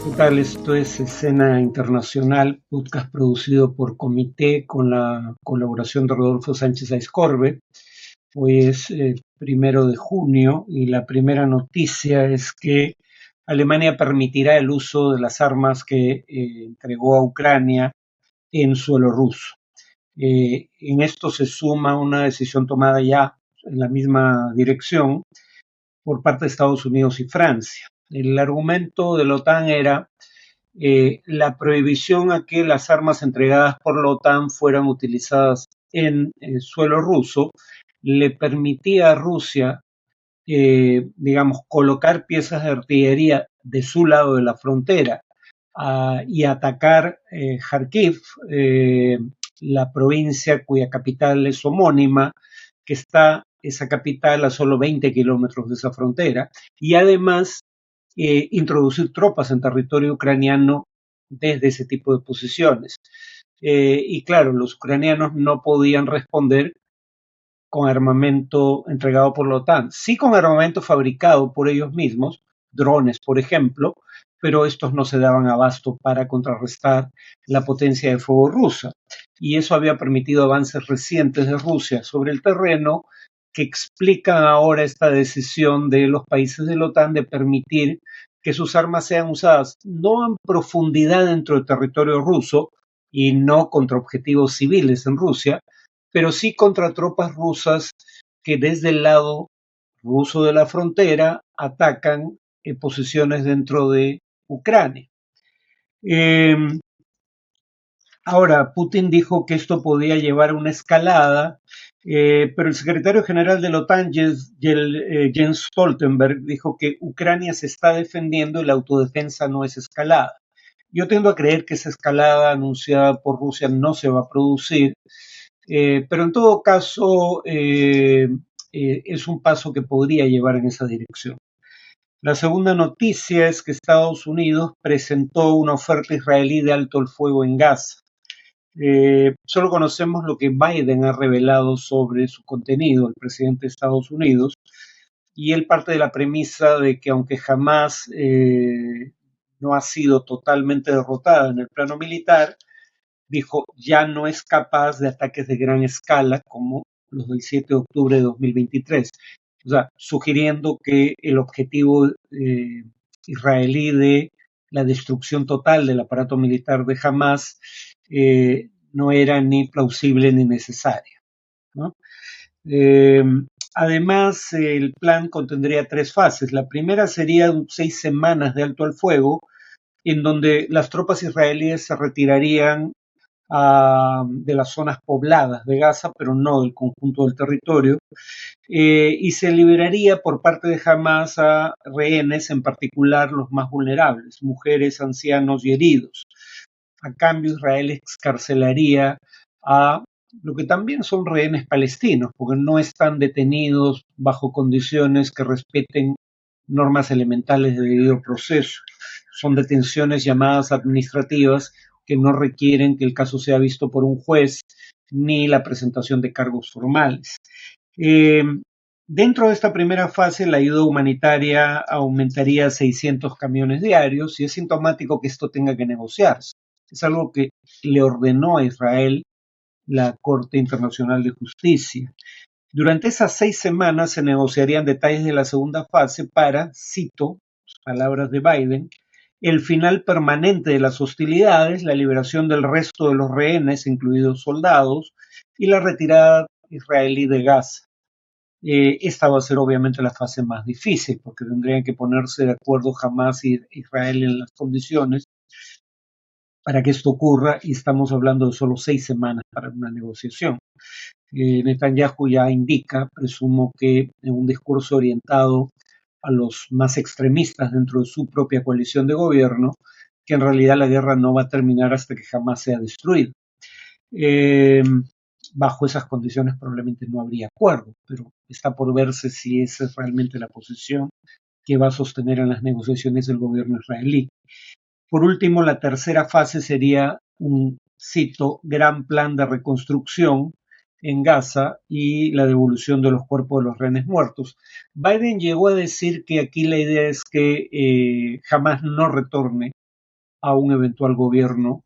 ¿Qué tal? Esto es Escena Internacional, podcast producido por Comité con la colaboración de Rodolfo Sánchez Aizcorbe. Hoy es 1 de junio y la primera noticia es que Alemania permitirá el uso de las armas que entregó a Ucrania en suelo ruso. En esto se suma una decisión tomada ya en la misma dirección por parte de Estados Unidos y Francia. El argumento de la OTAN era la prohibición a que las armas entregadas por la OTAN fueran utilizadas en suelo ruso le permitía a Rusia, digamos, colocar piezas de artillería de su lado de la frontera y atacar Kharkiv, la provincia cuya capital es homónima, que está esa capital a solo 20 kilómetros de esa frontera, y además introducir tropas en territorio ucraniano desde ese tipo de posiciones. Y claro, los ucranianos no podían responder con armamento entregado por la OTAN, sí con armamento fabricado por ellos mismos, drones, por ejemplo, pero estos no se daban abasto para contrarrestar la potencia de fuego rusa. Y eso había permitido avances recientes de Rusia sobre el terreno que explican ahora esta decisión de los países de la OTAN de permitir que sus armas sean usadas no en profundidad dentro del territorio ruso y no contra objetivos civiles en Rusia, pero sí contra tropas rusas que desde el lado ruso de la frontera atacan posiciones dentro de Ucrania. Eh, Ahora, Putin dijo que esto podía llevar a una escalada, pero el secretario general de la OTAN, Jens Stoltenberg, dijo que Ucrania se está defendiendo y la autodefensa no es escalada. Yo tiendo a creer que esa escalada anunciada por Rusia no se va a producir, pero en todo caso es un paso que podría llevar en esa dirección. La segunda noticia es que Estados Unidos presentó una oferta israelí de alto el fuego en Gaza. Solo conocemos lo que Biden ha revelado sobre su contenido, el presidente de Estados Unidos, y él parte de la premisa de que aunque jamás no ha sido totalmente derrotada en el plano militar, dijo ya no es capaz de ataques de gran escala como los del 7 de octubre de 2023. O sea, sugiriendo que el objetivo israelí de la destrucción total del aparato militar de Hamas no era ni plausible ni necesaria, ¿no? Eh, Además, el plan contendría 3 fases. La primera sería 6 semanas de alto al fuego, en donde las tropas israelíes se retirarían de las zonas pobladas de Gaza, pero no del conjunto del territorio, y se liberaría por parte de Hamas a rehenes, en particular los más vulnerables, mujeres, ancianos y heridos. A cambio, Israel excarcelaría a lo que también son rehenes palestinos, porque no están detenidos bajo condiciones que respeten normas elementales de debido proceso. Son detenciones llamadas administrativas que no requieren que el caso sea visto por un juez ni la presentación de cargos formales. Eh, Dentro de esta primera fase, la ayuda humanitaria aumentaría a 600 camiones diarios y es sintomático que esto tenga que negociarse. Es algo que le ordenó a Israel la Corte Internacional de Justicia. Durante esas 6 semanas se negociarían detalles de la segunda fase para, cito, palabras de Biden, el final permanente de las hostilidades, la liberación del resto de los rehenes, incluidos soldados, y la retirada israelí de Gaza. Esta va a ser obviamente la fase más difícil, porque tendrían que ponerse de acuerdo Hamas y Israel en las condiciones para que esto ocurra, y estamos hablando de solo 6 semanas para una negociación. Netanyahu ya indica, presumo que en un discurso orientado a los más extremistas dentro de su propia coalición de gobierno, que en realidad la guerra no va a terminar hasta que jamás sea destruida. Eh, Bajo esas condiciones probablemente no habría acuerdo, pero está por verse si esa es realmente la posición que va a sostener en las negociaciones el gobierno israelí. Por último, la tercera fase sería un, cito, gran plan de reconstrucción en Gaza y la devolución de los cuerpos de los rehenes muertos. Biden llegó a decir que aquí la idea es que Hamas no retorne a un eventual gobierno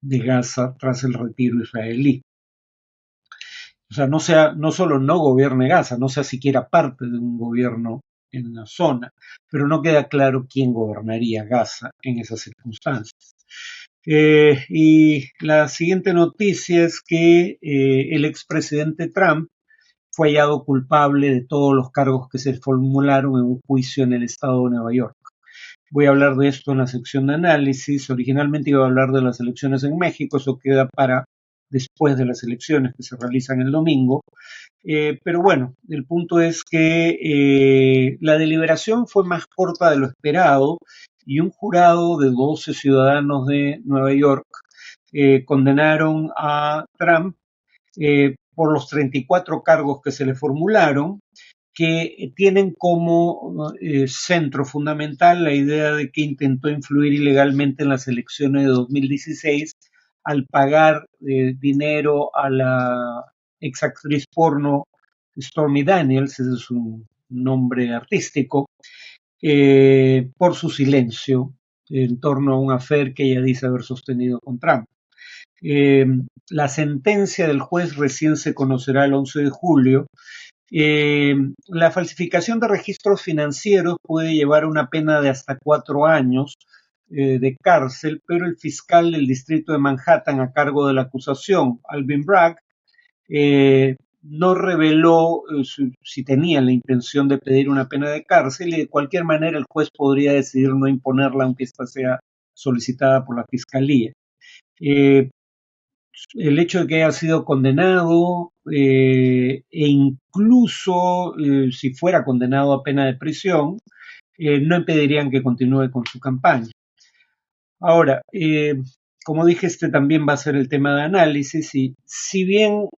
de Gaza tras el retiro israelí. O sea, no solo no gobierne Gaza, no sea siquiera parte de un gobierno en la zona, pero no queda claro quién gobernaría Gaza en esas circunstancias. Y la siguiente noticia es que el expresidente Trump fue hallado culpable de todos los cargos que se formularon en un juicio en el estado de Nueva York. Voy a hablar de esto en la sección de análisis. Originalmente iba a hablar de las elecciones en México, eso queda para después de las elecciones que se realizan el domingo. Pero bueno, el punto es que la deliberación fue más corta de lo esperado y un jurado de 12 ciudadanos de Nueva York condenaron a Trump por los 34 cargos que se le formularon, que tienen como centro fundamental la idea de que intentó influir ilegalmente en las elecciones de 2016 al pagar dinero a la exactriz porno Stormy Daniels, ese es su nombre artístico, por su silencio en torno a un affair que ella dice haber sostenido con Trump. Eh, la sentencia del juez recién se conocerá el 11 de julio. La falsificación de registros financieros puede llevar una pena de hasta 4 años de cárcel, pero el fiscal del distrito de Manhattan a cargo de la acusación, Alvin Bragg, no reveló si tenía la intención de pedir una pena de cárcel y de cualquier manera el juez podría decidir no imponerla aunque ésta sea solicitada por la fiscalía. El hecho de que haya sido condenado e incluso si fuera condenado a pena de prisión, no impedirían que continúe con su campaña. Ahora, como dije, este también va a ser el tema de análisis y si bien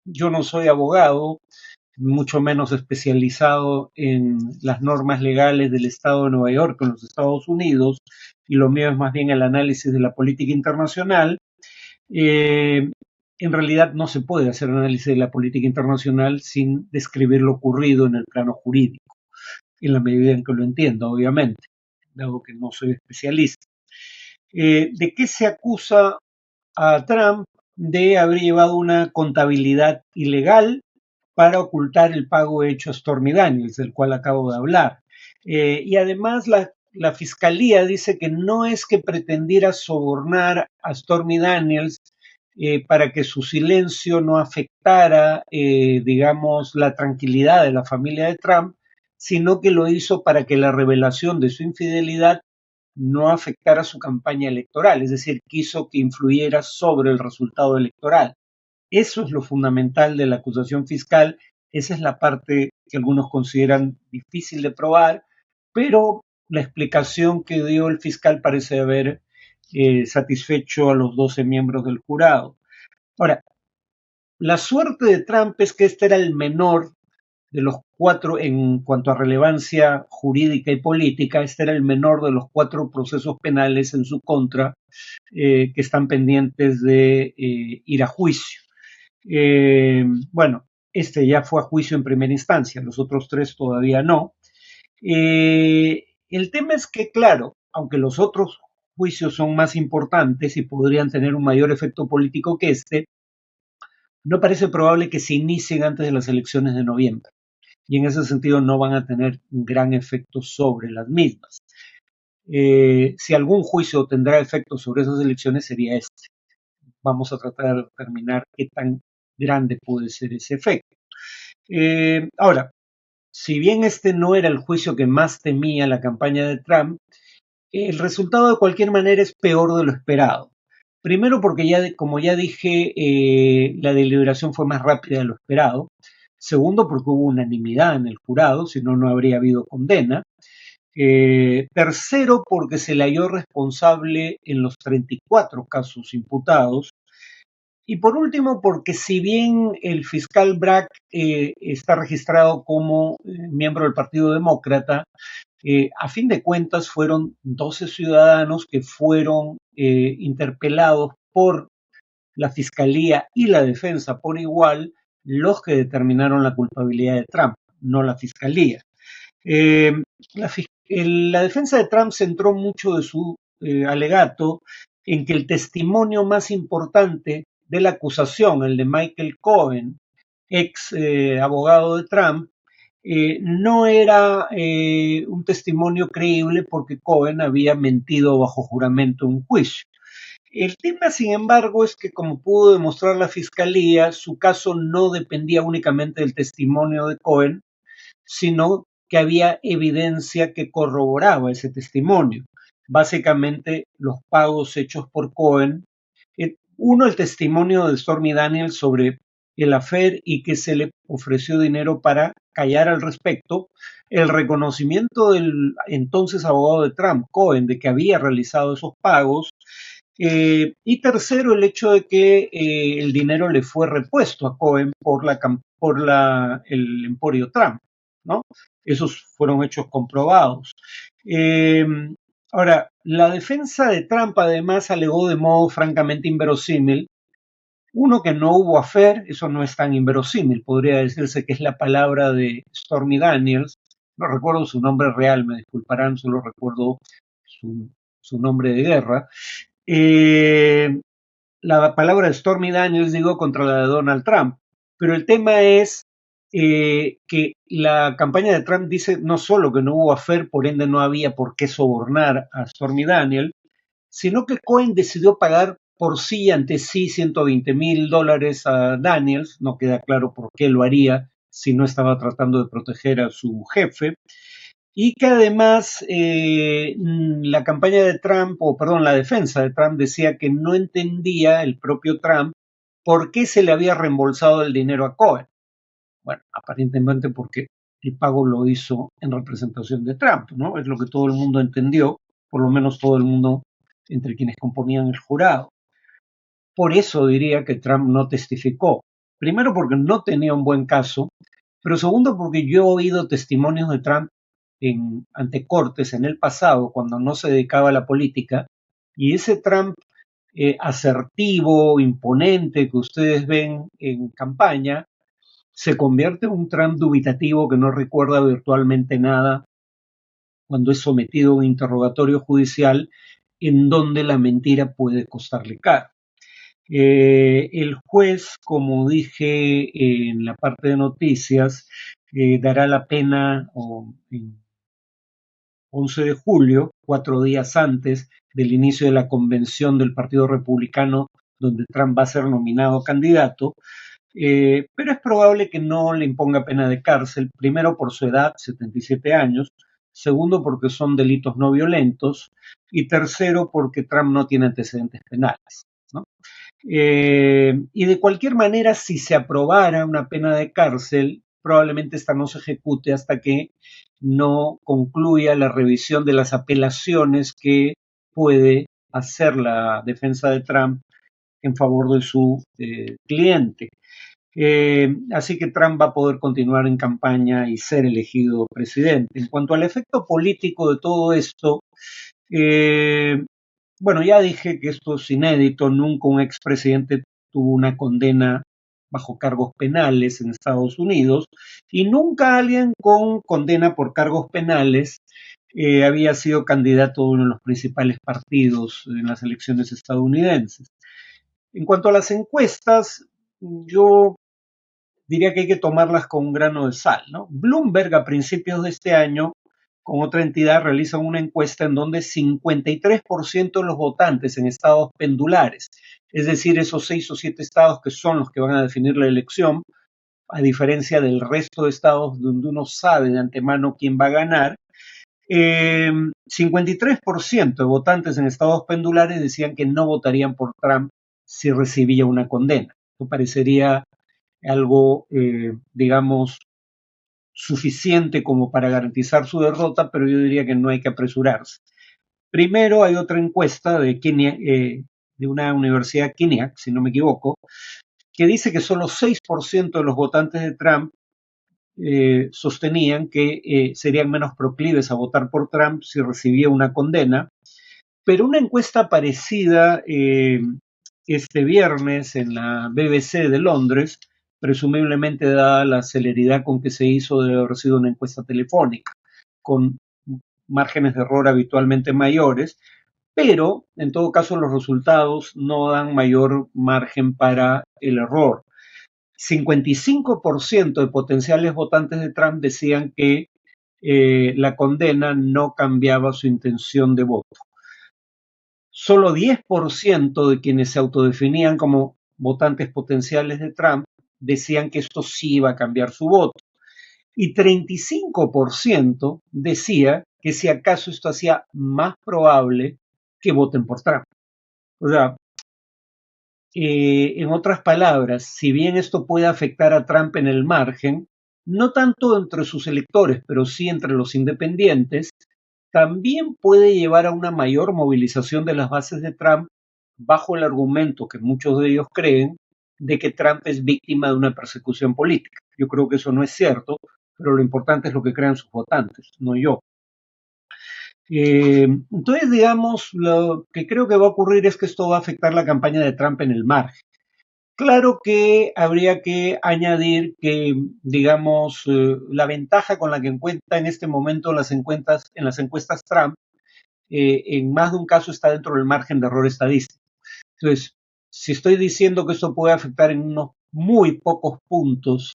yo no soy abogado, mucho menos especializado en las normas legales del Estado de Nueva York en los Estados Unidos, y lo mío es más bien el análisis de la política internacional, en realidad no se puede hacer análisis de la política internacional sin describir lo ocurrido en el plano jurídico, en la medida en que lo entiendo, obviamente, dado que no soy especialista. ¿De qué se acusa a Trump? De haber llevado una contabilidad ilegal para ocultar el pago hecho a Stormy Daniels, del cual acabo de hablar. Y además la fiscalía dice que no es que pretendiera sobornar a Stormy Daniels para que su silencio no afectara, digamos, la tranquilidad de la familia de Trump, sino que lo hizo para que la revelación de su infidelidad no afectara su campaña electoral, es decir, quiso que influyera sobre el resultado electoral. Eso es lo fundamental de la acusación fiscal, esa es la parte que algunos consideran difícil de probar, pero la explicación que dio el fiscal parece haber satisfecho a los 12 miembros del jurado. Ahora, la suerte de Trump es que este era el menor de los 4 en cuanto a relevancia jurídica y política, este era el menor de los 4 procesos penales en su contra que están pendientes de ir a juicio. Bueno, este ya fue a juicio en primera instancia, los otros 3 todavía no. El tema es que, claro, aunque los otros juicios son más importantes y podrían tener un mayor efecto político que este, no parece probable que se inicien antes de las elecciones de noviembre. Y en ese sentido no van a tener un gran efecto sobre las mismas. Si algún juicio tendrá efecto sobre esas elecciones sería este. Vamos a tratar de determinar qué tan grande puede ser ese efecto. Ahora, si bien este no era el juicio que más temía la campaña de Trump, el resultado de cualquier manera es peor de lo esperado. Primero porque como ya dije, la deliberación fue más rápida de lo esperado. Segundo porque hubo unanimidad en el jurado, si no, no habría habido condena. Tercero porque se le halló responsable en los 34 casos imputados. Y por último, porque si bien el fiscal Bragg está registrado como miembro del Partido Demócrata, a fin de cuentas fueron 12 ciudadanos que fueron interpelados por la fiscalía y la defensa por igual los que determinaron la culpabilidad de Trump, no la fiscalía. La defensa de Trump centró mucho de su alegato en que el testimonio más importante de la acusación, el de Michael Cohen, ex abogado de Trump, no era un testimonio creíble porque Cohen había mentido bajo juramento en un juicio. El tema, sin embargo, es que, como pudo demostrar la fiscalía, su caso no dependía únicamente del testimonio de Cohen, sino que había evidencia que corroboraba ese testimonio. Básicamente, los pagos hechos por Cohen. Uno, el testimonio de Stormy Daniels sobre el affair y que se le ofreció dinero para callar al respecto. El reconocimiento del entonces abogado de Trump, Cohen, de que había realizado esos pagos. Y tercero, el hecho de que el dinero le fue repuesto a Cohen por el emporio Trump, ¿no? Esos fueron hechos comprobados. Ahora, la defensa de Trump además alegó de modo francamente inverosímil, uno, que no hubo affair, eso no es tan inverosímil, podría decirse que es la palabra de Stormy Daniels, no recuerdo su nombre real, me disculparán, solo recuerdo su nombre de guerra. La palabra de Stormy Daniels, digo, contra la de Donald Trump, pero el tema es que la campaña de Trump dice no solo que no hubo affair, por ende no había por qué sobornar a Stormy Daniels, sino que Cohen decidió pagar por sí ante sí $120,000 a Daniels, no queda claro por qué lo haría si no estaba tratando de proteger a su jefe, y que además la campaña de Trump, o perdón, la defensa de Trump decía que no entendía el propio Trump por qué se le había reembolsado el dinero a Cohen. Bueno, aparentemente porque el pago lo hizo en representación de Trump, ¿no? Es lo que todo el mundo entendió, por lo menos todo el mundo entre quienes componían el jurado. Por eso diría que Trump no testificó. Primero porque no tenía un buen caso, pero segundo porque yo he oído testimonios de Trump ante cortes en el pasado, cuando no se dedicaba a la política, y ese Trump asertivo, imponente que ustedes ven en campaña, se convierte en un Trump dubitativo que no recuerda virtualmente nada cuando es sometido a un interrogatorio judicial en donde la mentira puede costarle caro. El juez, como dije en la parte de noticias, dará la pena en 11 de julio, 4 días antes del inicio de la convención del Partido Republicano, donde Trump va a ser nominado candidato, pero es probable que no le imponga pena de cárcel, primero por su edad, 77 años, segundo porque son delitos no violentos, y tercero porque Trump no tiene antecedentes penales, ¿no? Y de cualquier manera, si se aprobara una pena de cárcel, probablemente esta no se ejecute hasta que no concluya la revisión de las apelaciones que puede hacer la defensa de Trump en favor de su cliente. Así que Trump va a poder continuar en campaña y ser elegido presidente. En cuanto al efecto político de todo esto, bueno, ya dije que esto es inédito, nunca un expresidente tuvo una condena bajo cargos penales en Estados Unidos y nunca alguien con condena por cargos penales había sido candidato de uno de los principales partidos en las elecciones estadounidenses. En cuanto a las encuestas, yo diría que hay que tomarlas con un grano de sal, ¿no? Bloomberg a principios de este año, con otra entidad, realiza una encuesta en donde 53% de los votantes en estados pendulares, es decir, esos 6 o 7 estados que son los que van a definir la elección, a diferencia del resto de estados donde uno sabe de antemano quién va a ganar, 53% de votantes en estados pendulares decían que no votarían por Trump si recibía una condena. Esto parecería algo, digamos, suficiente como para garantizar su derrota, pero yo diría que no hay que apresurarse. Primero, hay otra encuesta de de una universidad Kinnick, si no me equivoco, que dice que solo 6% de los votantes de Trump sostenían que serían menos proclives a votar por Trump si recibía una condena, pero una encuesta parecida este viernes en la BBC de Londres, presumiblemente dada la celeridad con que se hizo, debe haber sido una encuesta telefónica, con márgenes de error habitualmente mayores, pero en todo caso los resultados no dan mayor margen para el error. 55% de potenciales votantes de Trump decían que la condena no cambiaba su intención de voto. Solo 10% de quienes se autodefinían como votantes potenciales de Trump decían que esto sí iba a cambiar su voto. Y 35% decía que si acaso esto hacía más probable que voten por Trump. O sea, en otras palabras, si bien esto puede afectar a Trump en el margen, no tanto entre sus electores, pero sí entre los independientes, también puede llevar a una mayor movilización de las bases de Trump bajo el argumento que muchos de ellos creen de que Trump es víctima de una persecución política. Yo creo que eso no es cierto, pero lo importante es lo que crean sus votantes, no yo. Entonces, digamos, lo que creo que va a ocurrir es que esto va a afectar la campaña de Trump en el margen. Claro que habría que añadir que, digamos, la ventaja con la que cuenta en este momento en las encuestas Trump, en más de un caso está dentro del margen de error estadístico. Entonces, si estoy diciendo que esto puede afectar en unos muy pocos puntos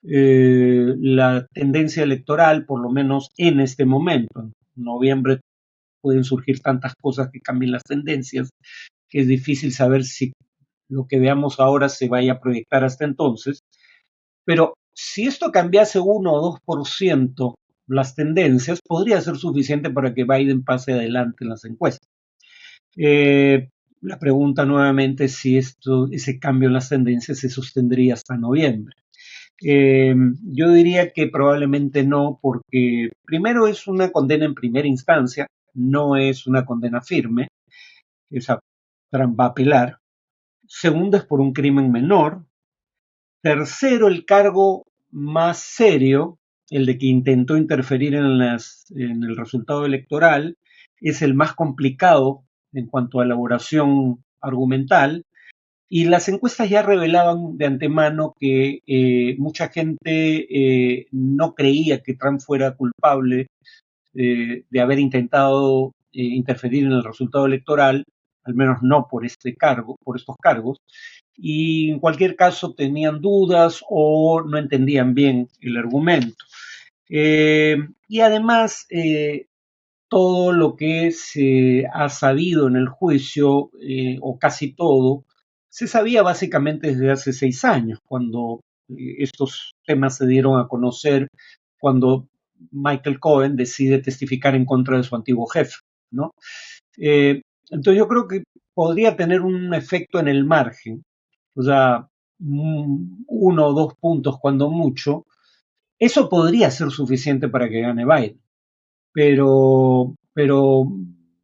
la tendencia electoral, por lo menos en este momento, en noviembre pueden surgir tantas cosas que cambien las tendencias, que es difícil saber si lo que veamos ahora se vaya a proyectar hasta entonces. Pero si esto cambiase 1 o 2% las tendencias, podría ser suficiente para que Biden pase adelante en las encuestas. Eh, la pregunta nuevamente es si ese cambio en las tendencias se sostendría hasta noviembre. Yo diría que probablemente no, porque primero es una condena en primera instancia, no es una condena firme, esa Trump va a apelar. Segundo es por un crimen menor. Tercero, el cargo más serio, el de que intentó interferir en el resultado electoral, es el más complicado en cuanto a elaboración argumental. Y las encuestas ya revelaban de antemano que mucha gente no creía que Trump fuera culpable de haber intentado interferir en el resultado electoral, al menos no por este cargo, por estos cargos, y en cualquier caso tenían dudas o no entendían bien el argumento. Y además, todo lo que se ha sabido en el juicio, o casi todo, se sabía básicamente desde hace 6 años, cuando estos temas se dieron a conocer, cuando Michael Cohen decide testificar en contra de su antiguo jefe, ¿no? Entonces yo creo que podría tener un efecto en el margen, o sea, 1 o 2 puntos cuando mucho. Eso podría ser suficiente para que gane Biden, pero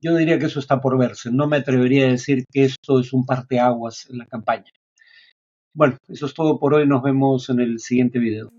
yo diría que eso está por verse. No me atrevería a decir que esto es un parteaguas en la campaña. Bueno, eso es todo por hoy. Nos vemos en el siguiente video.